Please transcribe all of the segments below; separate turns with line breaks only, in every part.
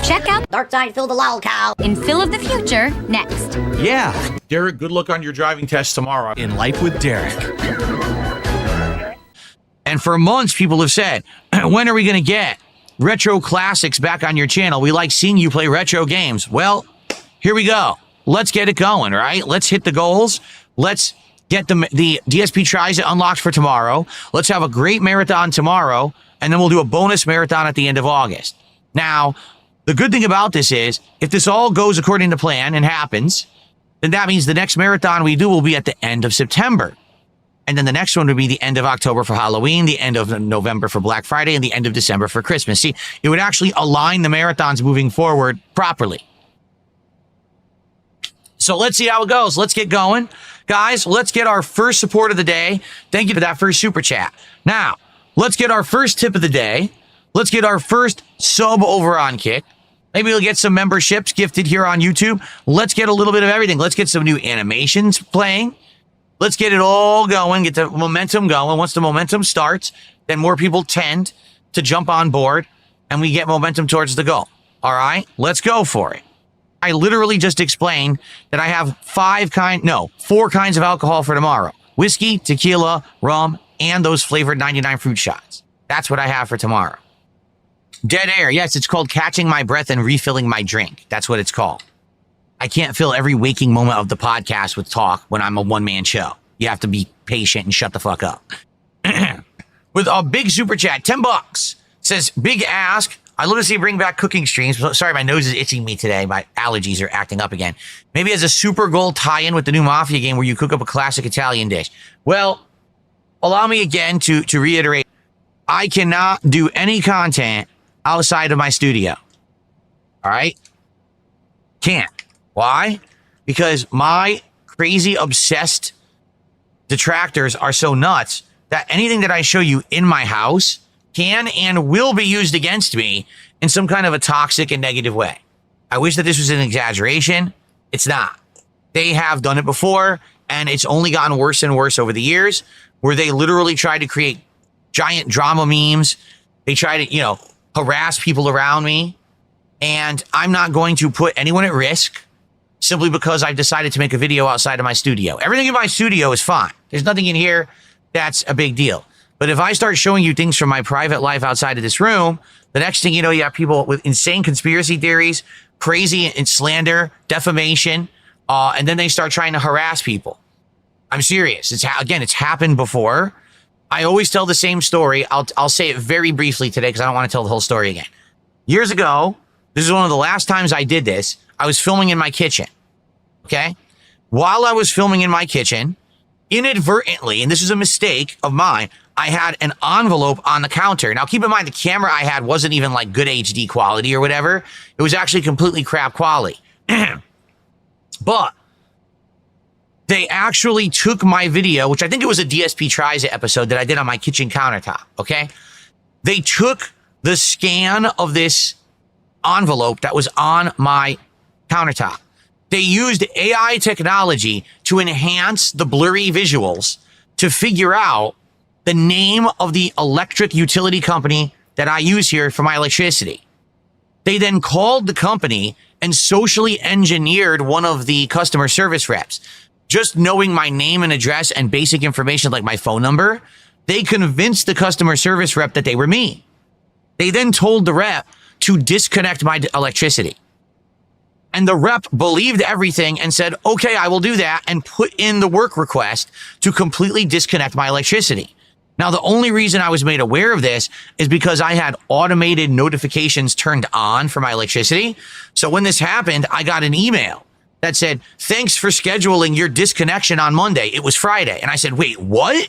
Check out
Darksydephil the Lolcow
in Phil of the Future next.
Yeah. Derek, good luck on your driving test tomorrow.
In Life with Derek. And for months, people have said, when are we going to get retro classics back on your channel? We like seeing you play retro games. Well, here we go. Let's get it going, right? Let's hit the goals. Let's get the DSP tries it unlocked for tomorrow. Let's have a great marathon tomorrow, and then we'll do a bonus marathon at the end of August. Now, the good thing about this is, if this all goes according to plan and happens, then that means the next marathon we do will be at the end of September. And then the next one would be the end of October for Halloween, the end of November for Black Friday, and the end of December for Christmas. See, it would actually align the marathons moving forward properly. So let's see how it goes. Let's get going. Guys, let's get our first support of the day. Thank you for that first super chat. Now, let's get our first tip of the day. Let's get our first sub over on Kick. Maybe we'll get some memberships gifted here on YouTube. Let's get a little bit of everything. Let's get some new animations playing. Let's get it all going, get the momentum going. Once the momentum starts, then more people tend to jump on board and we get momentum towards the goal. All right, let's go for it. I literally just explained that I have 4 kinds of alcohol for tomorrow. Whiskey, tequila, rum, and those flavored 99 fruit shots. That's what I have for tomorrow. Dead air. Yes, it's called catching my breath and refilling my drink. That's what it's called. I can't fill every waking moment of the podcast with talk when I'm a one-man show. You have to be patient and shut the fuck up. With a big super chat, $10. Says, big ask. I'd love to see you bring back cooking streams. Sorry, my nose is itching me today. My allergies are acting up again. Maybe as a super goal tie-in with the new Mafia game where you cook up a classic Italian dish. Well, allow me again to reiterate. I cannot do any content outside of my studio. All right? Can't. Why? Because my crazy obsessed detractors are so nuts that anything that I show you in my house can and will be used against me in some kind of a toxic and negative way. I wish that this was an exaggeration. It's not. They have done it before, and it's only gotten worse and worse over the years, where they literally try to create giant drama memes. They try to, harass people around me, and I'm not going to put anyone at risk simply because I've decided to make a video outside of my studio. Everything in my studio is fine. There's nothing in here that's a big deal. But if I start showing you things from my private life outside of this room, the next thing you know, you have people with insane conspiracy theories, crazy and slander, defamation, and then they start trying to harass people. I'm serious. It's happened before. I always tell the same story. I'll say it very briefly today because I don't want to tell the whole story again. Years ago, this is one of the last times I did this. I was filming in my kitchen. Okay? While I was filming in my kitchen, inadvertently, and this is a mistake of mine, I had an envelope on the counter. Now, keep in mind, the camera I had wasn't even like good HD quality or whatever. It was actually completely crap quality. But they actually took my video, which I think it was a DSP Tries It episode that I did on my kitchen countertop, okay? They took the scan of this envelope that was on my countertop. They used AI technology to enhance the blurry visuals to figure out the name of the electric utility company that I use here for my electricity. They then called the company and socially engineered one of the customer service reps. Just knowing my name and address and basic information like my phone number, they convinced the customer service rep that they were me. They then told the rep to disconnect my electricity. And the rep believed everything and said, okay, I will do that, and put in the work request to completely disconnect my electricity. Now, the only reason I was made aware of this is because I had automated notifications turned on for my electricity. So when this happened, I got an email that said, thanks for scheduling your disconnection on Monday. It was Friday. And I said, wait, what?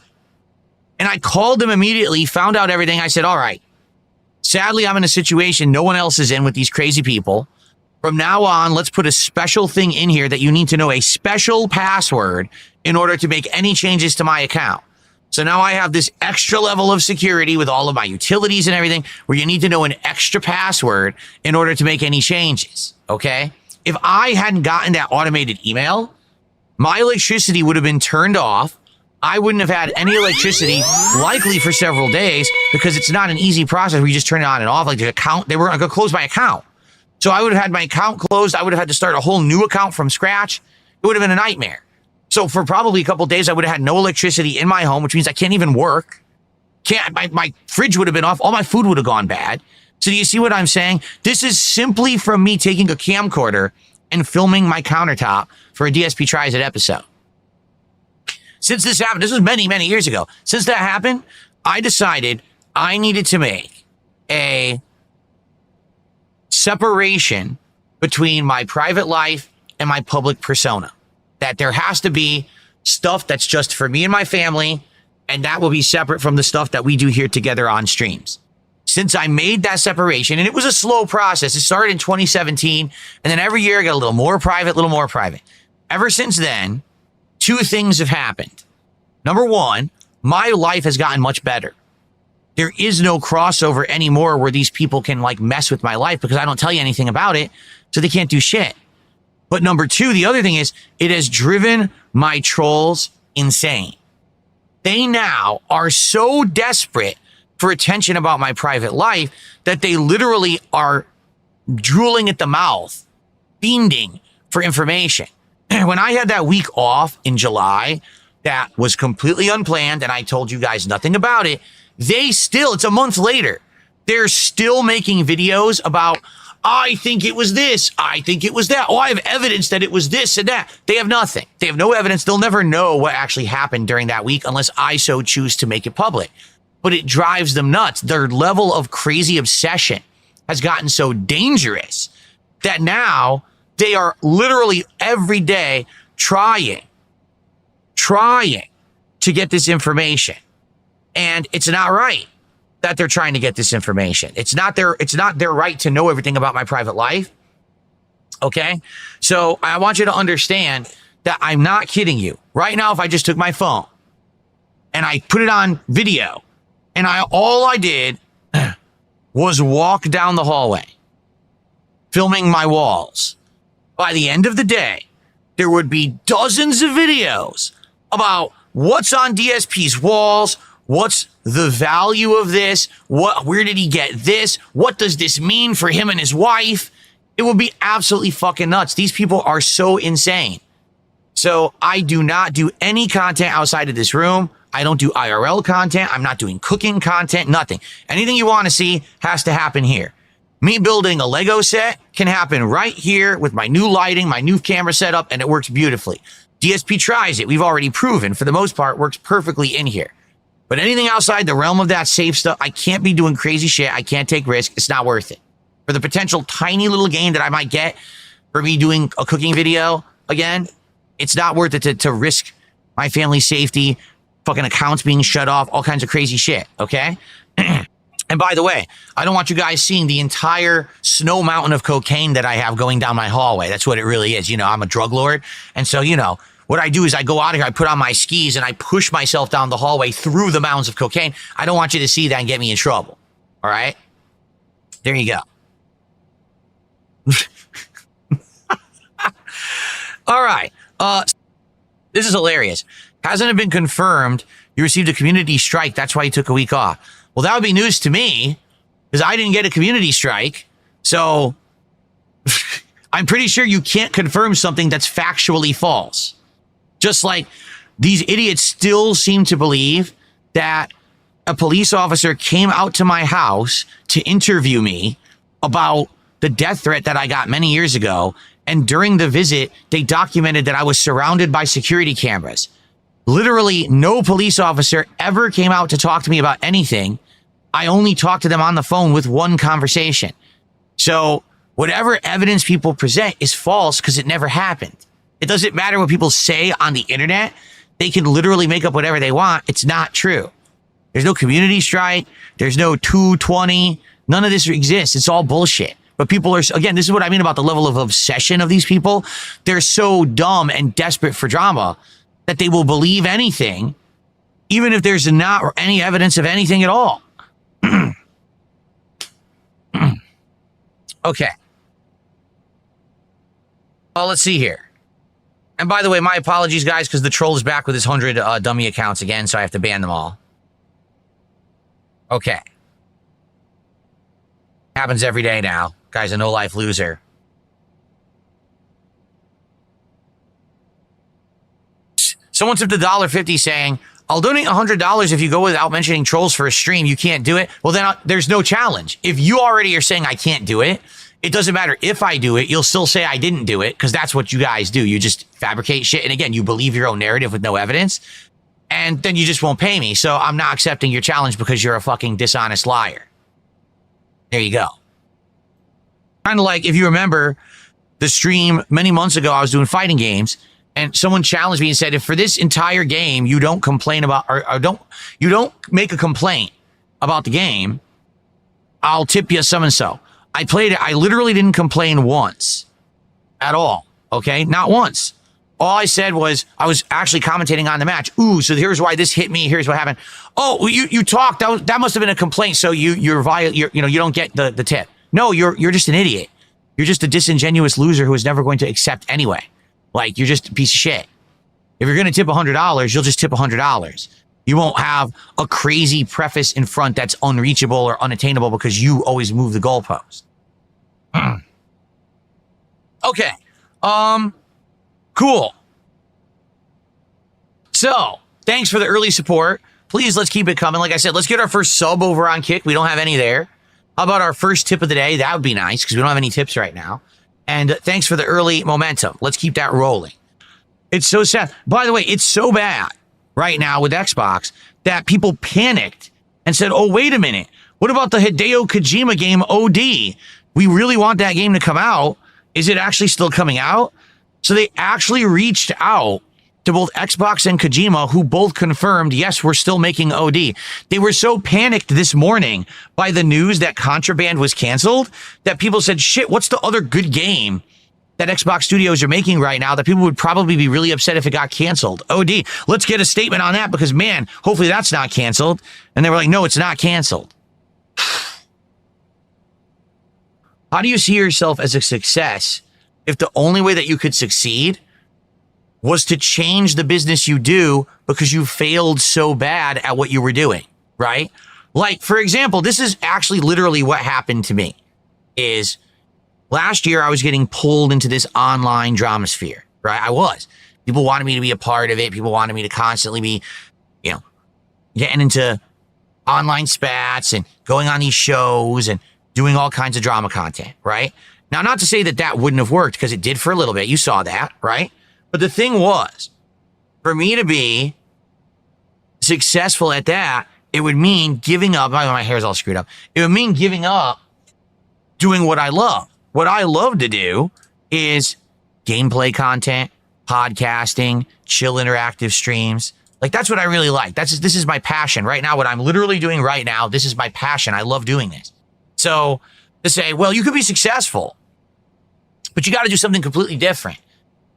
And I called them immediately, found out everything. I said, all right, sadly, I'm in a situation no one else is in with these crazy people. From now on, let's put a special thing in here that you need to know a special password in order to make any changes to my account. So now I have this extra level of security with all of my utilities and everything where you need to know an extra password in order to make any changes. Okay? If I hadn't gotten that automated email, my electricity would have been turned off. I wouldn't have had any electricity likely for several days because it's not an easy process where you just turn it on and off like the account. They were going to close my account. So I would have had my account closed. I would have had to start a whole new account from scratch. It would have been a nightmare. So for probably a couple of days, I would have had no electricity in my home, which means I can't even work. My fridge would have been off. All my food would have gone bad. So do you see what I'm saying? This is simply from me taking a camcorder and filming my countertop for a DSP Tries It episode. Since this happened, this was many, many years ago. Since that happened, I decided I needed to make a separation between my private life and my public persona. That there has to be stuff that's just for me and my family, and that will be separate from the stuff that we do here together on streams. Since I made that separation, and it was a slow process. It started in 2017, and then every year I got a little more private, little more private. Ever since then, two things have happened. Number one, my life has gotten much better. There is no crossover anymore where these people can like mess with my life because I don't tell you anything about it, so they can't do shit. But number two, the other thing is it has driven my trolls insane. They now are so desperate for attention about my private life that they literally are drooling at the mouth, fiending for information. When I had that week off in July, that was completely unplanned, and I told you guys nothing about it. They still, it's a month later, they're still making videos about, I think it was this, I think it was that. Oh, I have evidence that it was this and that. They have nothing. They have no evidence. They'll never know what actually happened during that week unless I so choose to make it public. But it drives them nuts. Their level of crazy obsession has gotten so dangerous that now they are literally every day trying to get this information. And it's not right that they're trying to get this information. It's not their right to know everything about my private life. Okay? So I want you to understand that I'm not kidding you. Right now, if I just took my phone and I put it on video and all I did was walk down the hallway, filming my walls, by the end of the day, there would be dozens of videos about what's on DSP's walls, what's the value of this, where did he get this, what does this mean for him and his wife. It would be absolutely fucking nuts. These people are so insane. So I do not do any content outside of this room. I don't do IRL content. I'm not doing cooking content, nothing. Anything you want to see has to happen here. Me building a Lego set can happen right here with my new lighting, my new camera setup, and it works beautifully. DSP Tries It. We've already proven, for the most part, works perfectly in here. But anything outside the realm of that safe stuff, I can't be doing crazy shit. I can't take risks. It's not worth it. For the potential tiny little gain that I might get for me doing a cooking video again, it's not worth it to risk my family's safety, fucking accounts being shut off, all kinds of crazy shit, okay? And by the way, I don't want you guys seeing the entire snow mountain of cocaine that I have going down my hallway. That's what it really is. You know, I'm a drug lord. And so, you know, what I do is I go out of here, I put on my skis, and I push myself down the hallway through the mountains of cocaine. I don't want you to see that and get me in trouble. All right? There you go. All right. This is hilarious. Hasn't it been confirmed you received a community strike? That's why you took a week off. Well, that would be news to me because I didn't get a community strike. So I'm pretty sure you can't confirm something that's factually false. Just like these idiots still seem to believe that a police officer came out to my house to interview me about the death threat that I got many years ago. And during the visit, they documented that I was surrounded by security cameras. Literally no police officer ever came out to talk to me about anything. I only talked to them on the phone with one conversation. So whatever evidence people present is false because it never happened. It doesn't matter what people say on the internet. They can literally make up whatever they want. It's not true. There's no community strike. There's no 220. None of this exists. It's all bullshit. But people are, again, this is what I mean about the level of obsession of these people. They're so dumb and desperate for drama that they will believe anything, even if there's not any evidence of anything at all. Okay. Well, let's see here. And by the way, my apologies, guys, because the troll is back with his 100 dummy accounts again, so I have to ban them all. Okay. Happens every day now. Guy's a no-life loser. Someone tipped $1.50 saying, I'll donate $100 if you go without mentioning trolls for a stream. You can't do it. Well, then there's no challenge. If you already are saying I can't do it, it doesn't matter if I do it. You'll still say I didn't do it because that's what you guys do. You just fabricate shit. And again, you believe your own narrative with no evidence. And then you just won't pay me. So I'm not accepting your challenge because you're a fucking dishonest liar. There you go. Kind of like if you remember the stream many months ago, I was doing fighting games. And someone challenged me and said, if for this entire game you don't complain about or you don't make a complaint about the game, I'll tip you some and so. I played it. I literally didn't complain once at all. Okay. Not once. All I said was I was actually commentating on the match. Ooh, so here's why this hit me. Here's what happened. Oh, you talked. That must have been a complaint. So you don't get the tip. No, you're just an idiot. You're just a disingenuous loser who is never going to accept anyway. Like, you're just a piece of shit. If you're going to tip $100, you'll just tip $100. You won't have a crazy preface in front that's unreachable or unattainable because you always move the goalpost. Okay. Cool. So, thanks for the early support. Please, let's keep it coming. Like I said, let's get our first sub over on Kick. We don't have any there. How about our first tip of the day? That would be nice because we don't have any tips right now. And thanks for the early momentum. Let's keep that rolling. It's so sad. By the way, it's so bad right now with Xbox that people panicked and said, oh, wait a minute. What about the Hideo Kojima game OD? We really want that game to come out. Is it actually still coming out? So they actually reached out to both Xbox and Kojima, who both confirmed, yes, we're still making OD. They were so panicked this morning by the news that Contraband was canceled that people said, shit, what's the other good game that Xbox studios are making right now that people would probably be really upset if it got canceled? OD. Let's get a statement on that because, man, hopefully that's not canceled. And they were like, no, it's not canceled. How do you see yourself as a success if the only way that you could succeed was to change the business you do because you failed so bad at what you were doing, right? Like, for example, this is actually literally what happened to me is last year I was getting pulled into this online drama sphere, right? I was. People wanted me to be a part of it. People wanted me to constantly be, getting into online spats and going on these shows and doing all kinds of drama content, right? Now, not to say that that wouldn't have worked because it did for a little bit. You saw that, right? But the thing was, for me to be successful at that, it would mean giving up. My hair's all screwed up. It would mean giving up doing what I love. What I love to do is gameplay content, podcasting, chill interactive streams. Like, that's what I really like. This is my passion right now. What I'm literally doing right now, this is my passion. I love doing this. So to say, well, you could be successful, but you got to do something completely different.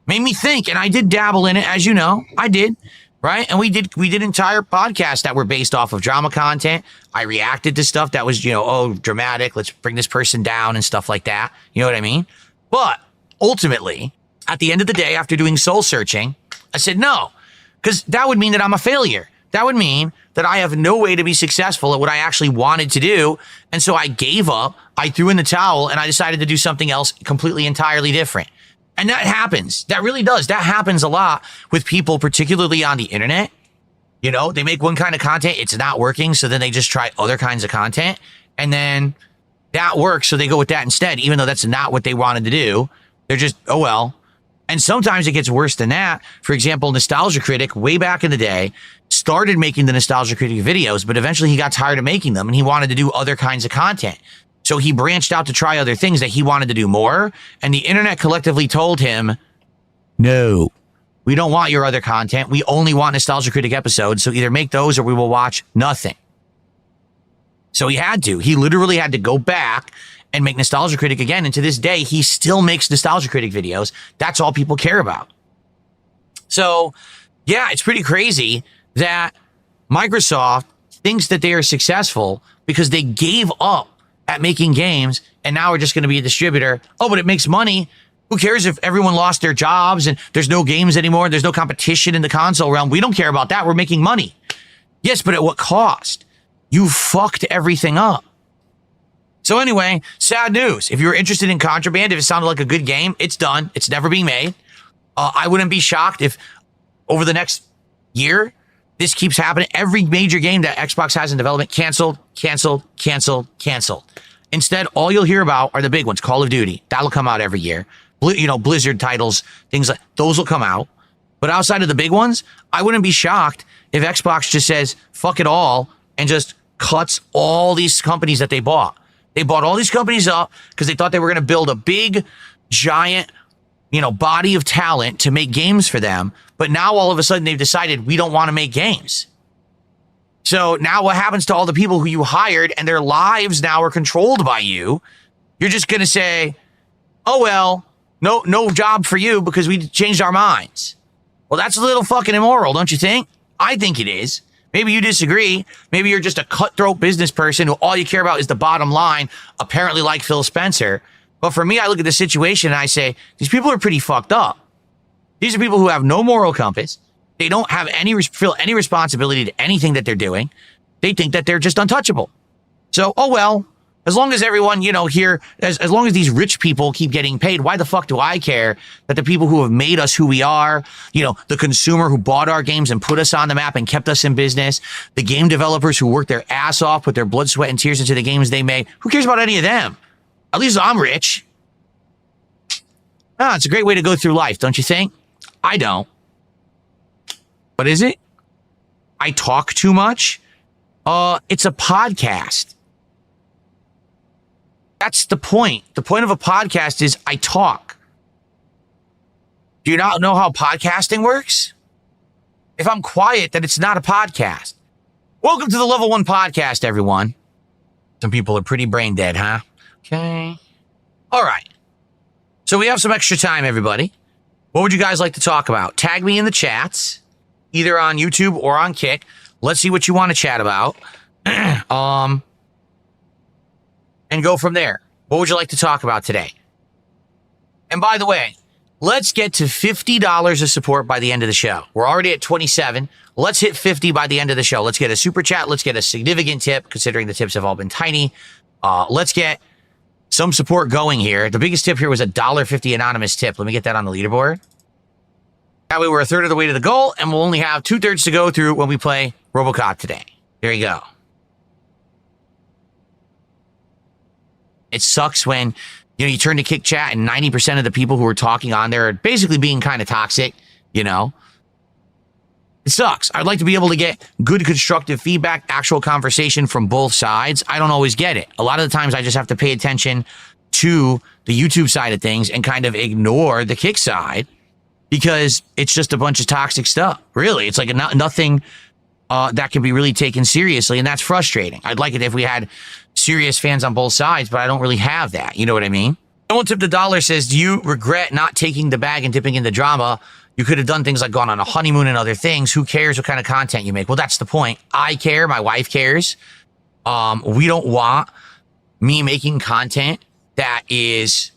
Made me think, and I did dabble in it, as you know, I did, right? And we did entire podcasts that were based off of drama content. I reacted to stuff that was, oh, dramatic. Let's bring this person down and stuff like that. You know what I mean? But ultimately, at the end of the day, after doing soul searching, I said no, because that would mean that I'm a failure. That would mean that I have no way to be successful at what I actually wanted to do. And so I gave up, I threw in the towel, and I decided to do something else completely entirely different. And that happens. That really does. That happens a lot with people, particularly on the internet. They make one kind of content, it's not working, so then they just try other kinds of content, and then that works, so they go with that instead, even though that's not what they wanted to do. They're just, oh well. And sometimes it gets worse than that. For example, Nostalgia Critic, way back in the day, started making the Nostalgia Critic videos, but eventually he got tired of making them, and he wanted to do other kinds of content. So he branched out to try other things that he wanted to do more. And the internet collectively told him, no, we don't want your other content. We only want Nostalgia Critic episodes. So either make those or we will watch nothing. So he literally had to go back and make Nostalgia Critic again. And to this day, he still makes Nostalgia Critic videos. That's all people care about. So yeah, it's pretty crazy that Microsoft thinks that they are successful because they gave up at making games, and now we're just going to be a distributor. Oh, but it makes money. Who cares if everyone lost their jobs and there's no games anymore? There's no competition in the console realm. We don't care about that. We're making money. Yes, but at what cost? You fucked everything up. So anyway, sad news. If you were interested in Contraband, if it sounded like a good game, it's done. It's never being made. I wouldn't be shocked if over the next year, this keeps happening. Every major game that Xbox has in development, canceled. Instead, all you'll hear about are the big ones. Call of Duty, that'll come out every year. Blizzard titles, things like those will come out. But outside of the big ones, I wouldn't be shocked if Xbox just says, fuck it all, and just cuts all these companies that they bought. They bought all these companies up because they thought they were going to build a big, giant, body of talent to make games for them. But now all of a sudden they've decided we don't want to make games. So now what happens to all the people who you hired and their lives now are controlled by you? You're just going to say, oh, well, no job for you because we changed our minds. Well, that's a little fucking immoral, don't you think? I think it is. Maybe you disagree. Maybe you're just a cutthroat business person who all you care about is the bottom line, apparently like Phil Spencer. But for me, I look at the situation and I say, these people are pretty fucked up. These are people who have no moral compass. They don't have feel any responsibility to anything that they're doing. They think that they're just untouchable. So, oh well, as long as everyone, here, as long as these rich people keep getting paid, why the fuck do I care that the people who have made us who we are, the consumer who bought our games and put us on the map and kept us in business, the game developers who worked their ass off, put their blood, sweat, and tears into the games they made, who cares about any of them? At least I'm rich. It's a great way to go through life, don't you think? I don't. What is it? I talk too much? It's a podcast. That's the point. The point of a podcast is I talk. Do you not know how podcasting works? If I'm quiet, then it's not a podcast. Welcome to the Level 1 podcast, everyone. Some people are pretty brain dead, huh? Okay. All right. So we have some extra time, everybody. What would you guys like to talk about? Tag me in the chats, either on YouTube or on Kick. Let's see what you want to chat about. And go from there. What would you like to talk about today? And by the way, let's get to $50 of support by the end of the show. We're already at 27. Let's hit 50 by the end of the show. Let's get a super chat. Let's get a significant tip, considering the tips have all been tiny. Let's get some support going here. The biggest tip here was a $1.50 anonymous tip. Let me get that on the leaderboard. That way we're a third of the way to the goal, and we'll only have 2/3 to go through when we play RoboCop today. There you go. It sucks when, you turn to Kick Chat and 90% of the people who are talking on there are basically being kind of toxic, It sucks. I'd like to be able to get good constructive feedback, actual conversation from both sides. I don't always get it. A lot of the times I just have to pay attention to the YouTube side of things and kind of ignore the Kick side because it's just a bunch of toxic stuff. Really, it's like nothing that can be really taken seriously, and that's frustrating. I'd like it if we had serious fans on both sides, but I don't really have that. You know what I mean? Someone tipped $1 says, do you regret not taking the bag and dipping into drama? You could have done things like gone on a honeymoon and other things. Who cares what kind of content you make? Well, that's the point. I care. My wife cares. We don't want me making content that is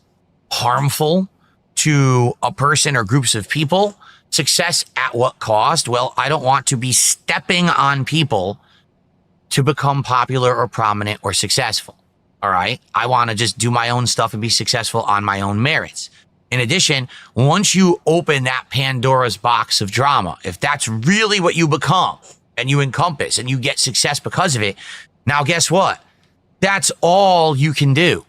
harmful to a person or groups of people. Success at what cost? Well, I don't want to be stepping on people to become popular or prominent or successful. All right. I want to just do my own stuff and be successful on my own merits. In addition, once you open that Pandora's box of drama, if that's really what you become and you encompass and you get success because of it, now guess what? That's all you can do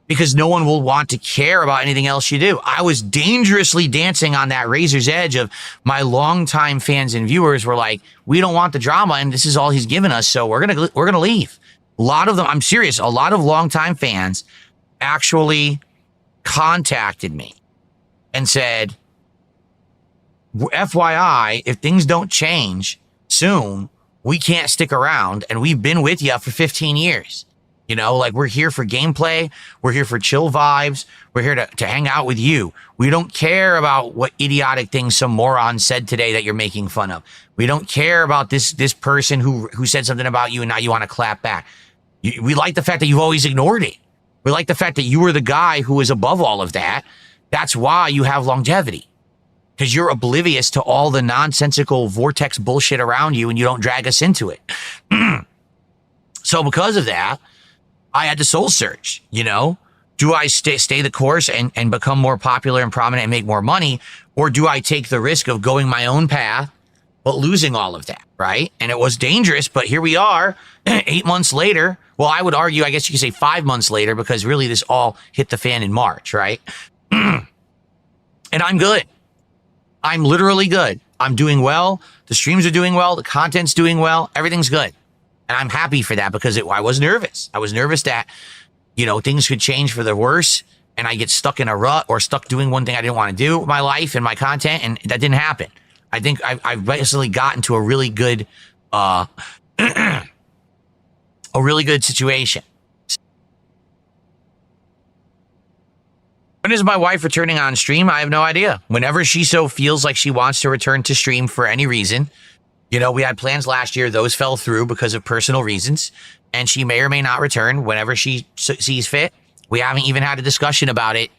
because no one will want to care about anything else you do. I was dangerously dancing on that razor's edge of my longtime fans and viewers were like, we don't want the drama and this is all he's given us. So we're going to leave. A lot of them, I'm serious. A lot of longtime fans actually contacted me and said, FYI, if things don't change soon, we can't stick around. And we've been with you for 15 years. We're here for gameplay. We're here for chill vibes. We're here to hang out with you. We don't care about what idiotic things some moron said today that you're making fun of. We don't care about this person who said something about you and now you want to clap back. We like the fact that you've always ignored it. We like the fact that you were the guy who was above all of that. That's why you have longevity. Because you're oblivious to all the nonsensical vortex bullshit around you and you don't drag us into it. So because of that, I had to soul search, you know? Do I stay the course and become more popular and prominent and make more money? Or do I take the risk of going my own path, but losing all of that, right? And it was dangerous, but here we are 8 months later. Well, I would argue, I guess you could say 5 months later, because really this all hit the fan in March, right? And I'm good. I'm literally good. I'm doing well. The streams are doing well. The content's doing well. Everything's good. And I'm happy for that because I was nervous. I was nervous that, you know, things could change for the worse and I get stuck in a rut or stuck doing one thing I didn't want to do with my life and my content. And that didn't happen. I think I've basically gotten to a really good, a really good situation. When is my wife returning on stream? I have no idea. Whenever she so feels like she wants to return to stream for any reason. You know, we had plans last year. Those fell through because of personal reasons. And she may or may not return whenever she sees fit. We haven't even had a discussion about it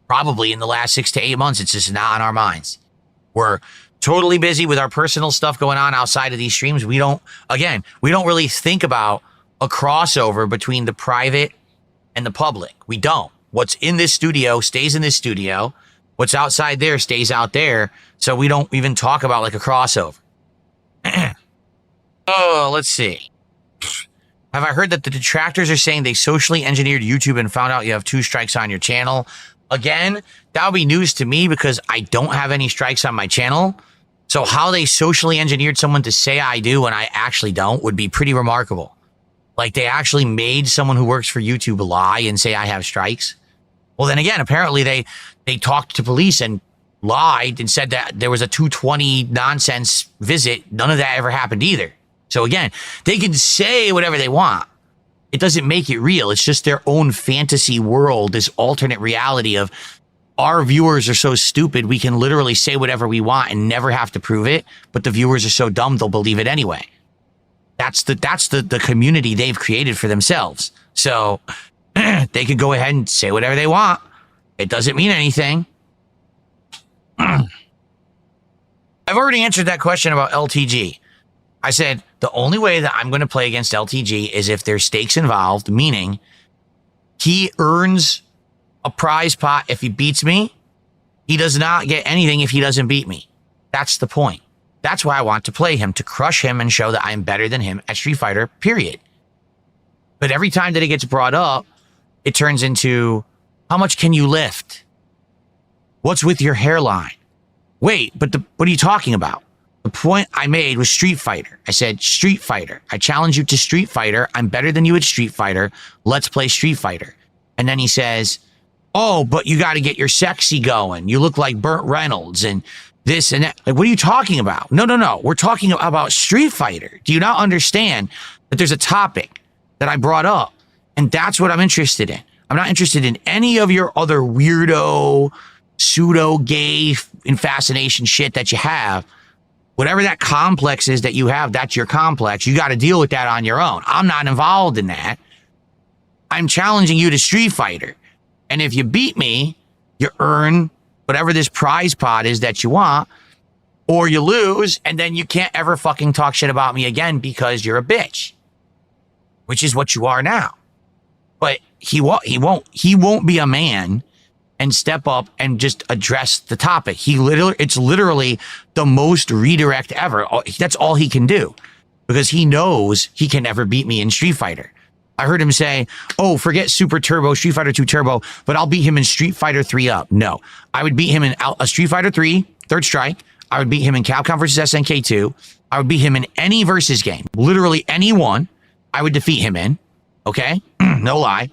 probably in the last 6 to 8 months. It's just not on our minds. We're totally busy with our personal stuff going on outside of these streams. We don't really think about a crossover between the private and the public. We don't. What's in this studio stays in this studio. What's outside there stays out there. So we don't even talk about like a crossover. Oh, let's see. Have I heard that the detractors are saying they socially engineered YouTube and found out you have 2 strikes on your channel? Again, that would be news to me because I don't have any strikes on my channel. So how they socially engineered someone to say I do when I actually don't would be pretty remarkable. Like they actually made someone who works for YouTube lie and say I have strikes. Well, then again, apparently they talked to police and lied and said that there was a 220 nonsense visit. None of that ever happened either. So again, they can say whatever they want. It doesn't make it real. It's just their own fantasy world, this alternate reality of our viewers are so stupid. We can literally say whatever we want and never have to prove it. But the viewers are so dumb, they'll believe it anyway. That's the community they've created for themselves. So they could go ahead and say whatever they want. It doesn't mean anything. I've already answered that question about LTG. I said, the only way that I'm going to play against LTG is if there's stakes involved, meaning he earns a prize pot if he beats me. He does not get anything if he doesn't beat me. That's the point. That's why I want to play him, to crush him and show that I'm better than him at Street Fighter, period. But every time that it gets brought up, it turns into, how much can you lift? What's with your hairline? Wait, but what are you talking about? The point I made was Street Fighter. I said, Street Fighter. I challenge you to Street Fighter. I'm better than you at Street Fighter. Let's play Street Fighter. And then he says, oh, but you got to get your sexy going. You look like Burt Reynolds and this and that. Like, what are you talking about? No. We're talking about Street Fighter. Do you not understand that there's a topic that I brought up? And that's what I'm interested in. I'm not interested in any of your other weirdo, pseudo-gay fascination shit that you have. Whatever that complex is that you have, that's your complex. You got to deal with that on your own. I'm not involved in that. I'm challenging you to Street Fighter. And if you beat me, you earn whatever this prize pot is that you want, or you lose, and then you can't ever fucking talk shit about me again because you're a bitch, which is what you are now. But he won't be a man and step up and just address the topic. It's literally the most redirect ever. That's all he can do because he knows he can never beat me in Street Fighter. I heard him say, oh, forget Super Turbo, Street Fighter 2 Turbo, but I'll beat him in Street Fighter 3 Up. No, I would beat him in a Street Fighter 3, Third Strike. I would beat him in Capcom versus SNK 2. I would beat him in any versus game, literally any one. I would defeat him in. Okay, no lie.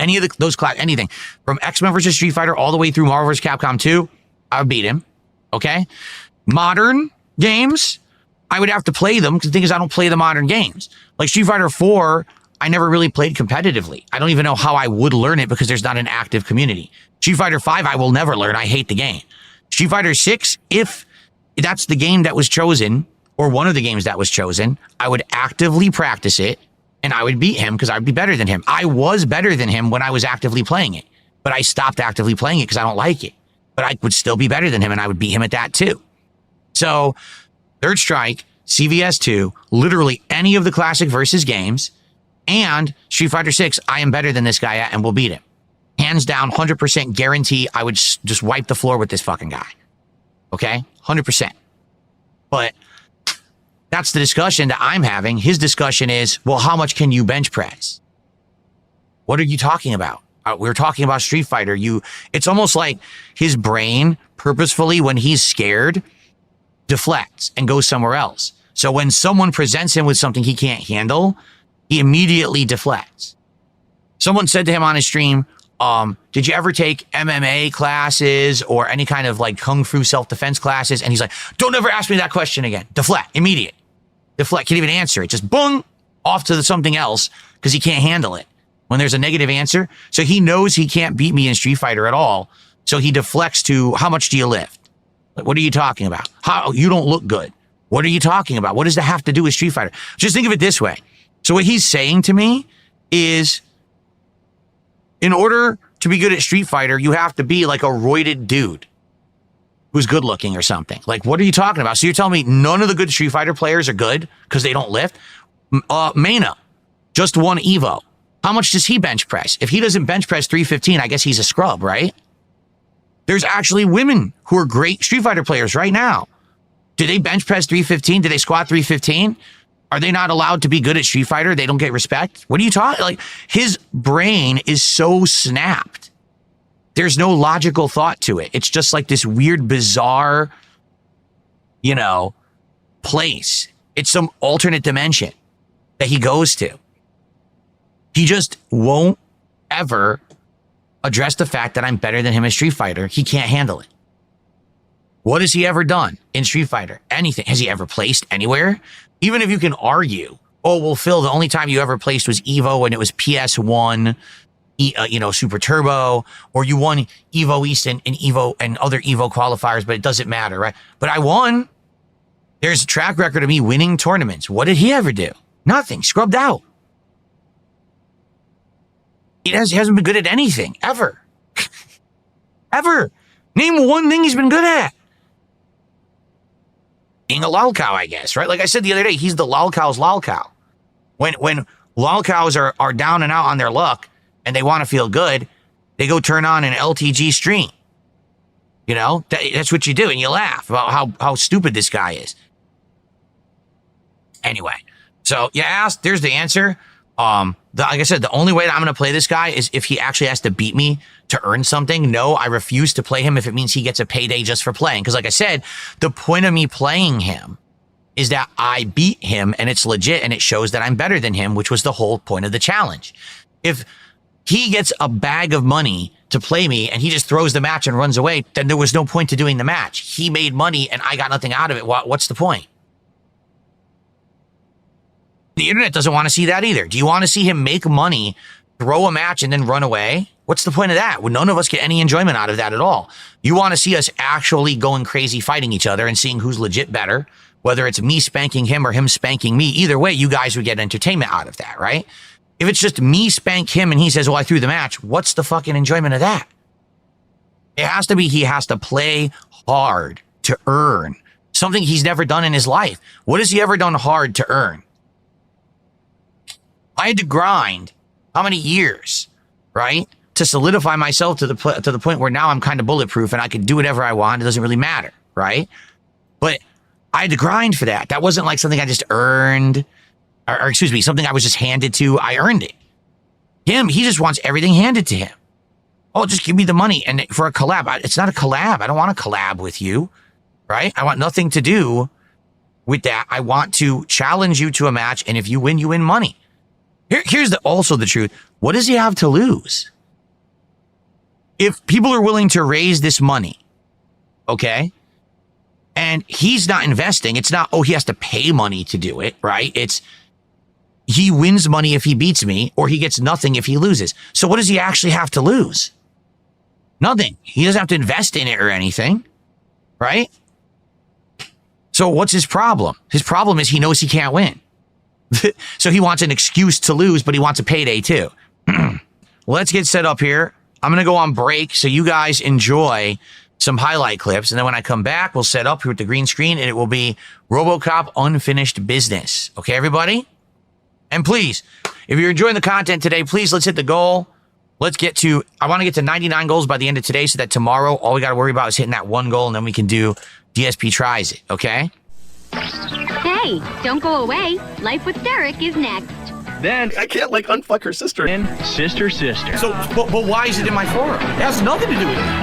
Any of those class, anything from X-Men versus Street Fighter all the way through Marvel versus Capcom 2, I would beat him. Okay, modern games, I would have to play them because the thing is, I don't play the modern games. Like Street Fighter 4, I never really played competitively. I don't even know how I would learn it because there's not an active community. Street Fighter 5, I will never learn. I hate the game. Street Fighter 6, if that's the game that was chosen or one of the games that was chosen, I would actively practice it. And I would beat him because I'd be better than him. I was better than him when I was actively playing it. But I stopped actively playing it because I don't like it. But I would still be better than him and I would beat him at that too. So, Third Strike, CVS2, literally any of the classic versus games, And Street Fighter 6, I am better than this guy at and will beat him. Hands down, 100% guarantee I would just wipe the floor with this fucking guy. Okay? 100%. But that's the discussion that I'm having. His discussion is, well, how much can you bench press? What are you talking about? We were talking about Street Fighter. It's almost like his brain purposefully, when he's scared, deflects and goes somewhere else. So when someone presents him with something he can't handle, he immediately deflects. Someone said to him on his stream, did you ever take MMA classes or any kind of like Kung Fu self-defense classes? And he's like, don't ever ask me that question again. Deflect, immediate. Deflect, can't even answer it. Just boom, off to something else because he can't handle it when there's a negative answer. So he knows he can't beat me in Street Fighter at all. So he deflects to, how much do you lift? Like, what are you talking about? How, you don't look good. What are you talking about? What does that have to do with Street Fighter? Just think of it this way. So what he's saying to me is, in order to be good at Street Fighter, you have to be like a roided dude who's good looking or something. Like, what are you talking about? So you're telling me none of the good Street Fighter players are good because they don't lift? Mana just won Evo. How much does he bench press? If he doesn't bench press 315, I guess he's a scrub, right? There's actually women who are great Street Fighter players right now. Do they bench press 315? Do they squat 315? Are they not allowed to be good at Street Fighter? They don't get respect? What are you talking? Like, his brain is so snapped. There's no logical thought to it. It's just like this weird, bizarre, place. It's some alternate dimension that he goes to. He just won't ever address the fact that I'm better than him at Street Fighter. He can't handle it. What has he ever done in Street Fighter? Anything. Has he ever placed anywhere? Even if you can argue, oh, well, Phil, the only time you ever placed was Evo and it was PS1, Super Turbo, or you won Evo East and Evo and other Evo qualifiers, but it doesn't matter, right? But I won. There's a track record of me winning tournaments. What did he ever do? Nothing. Scrubbed out. He hasn't been good at anything, ever. Ever. Name one thing he's been good at. Being a Lolcow, I guess, right? Like I said the other day, he's the Lolcow's Lolcow. When Lolcows are down and out on their luck and they want to feel good, they go turn on an LTG stream. That's what you do, and you laugh about how stupid this guy is. Anyway, so you asked, there's the answer. Like I said, the only way that I'm going to play this guy is if he actually has to beat me to earn something. No, I refuse to play him if it means he gets a payday just for playing. Because like I said, the point of me playing him is that I beat him and it's legit and it shows that I'm better than him, which was the whole point of the challenge. If he gets a bag of money to play me and he just throws the match and runs away, then there was no point to doing the match. He made money and I got nothing out of it. What's the point? The internet doesn't want to see that either. Do you want to see him make money, throw a match, and then run away? What's the point of that? Well, none of us get any enjoyment out of that at all. You want to see us actually going crazy fighting each other and seeing who's legit better, whether it's me spanking him or him spanking me. Either way, you guys would get entertainment out of that, right? If it's just me spank him and he says, well, I threw the match, what's the fucking enjoyment of that? It has to be he has to play hard to earn something he's never done in his life. What has he ever done hard to earn? I had to grind how many years, right, to solidify myself to the point where now I'm kind of bulletproof and I can do whatever I want. It doesn't really matter, right? But I had to grind for that. That wasn't like something I just earned, or excuse me, something I was just handed to. I earned it. Him, he just wants everything handed to him. Oh, just give me the money. And for a collab, it's not a collab. I don't want to collab with you, right? I want nothing to do with that. I want to challenge you to a match, and if you win money. Here's also the truth. What does he have to lose? If people are willing to raise this money, okay, and he's not investing, it's not, oh, he has to pay money to do it, right? It's he wins money if he beats me, or he gets nothing if he loses. So what does he actually have to lose? Nothing. He doesn't have to invest in it or anything, right? So what's his problem? His problem is he knows he can't win. So he wants an excuse to lose, but he wants a payday too. Let's get set up here. I'm going to go on break so you guys enjoy some highlight clips. And then when I come back, we'll set up here with the green screen and it will be RoboCop Unfinished Business. Okay, everybody? And please, if you're enjoying the content today, please let's hit the goal. I want to get to 99 goals by the end of today so that tomorrow all we got to worry about is hitting that one goal and then we can do DSP tries it, okay?
Hey, don't go away. Life with Derek is next.
Then
I can't like unfuck her sister.
and sister.
So, but why is it in my forum? It has nothing to do with it.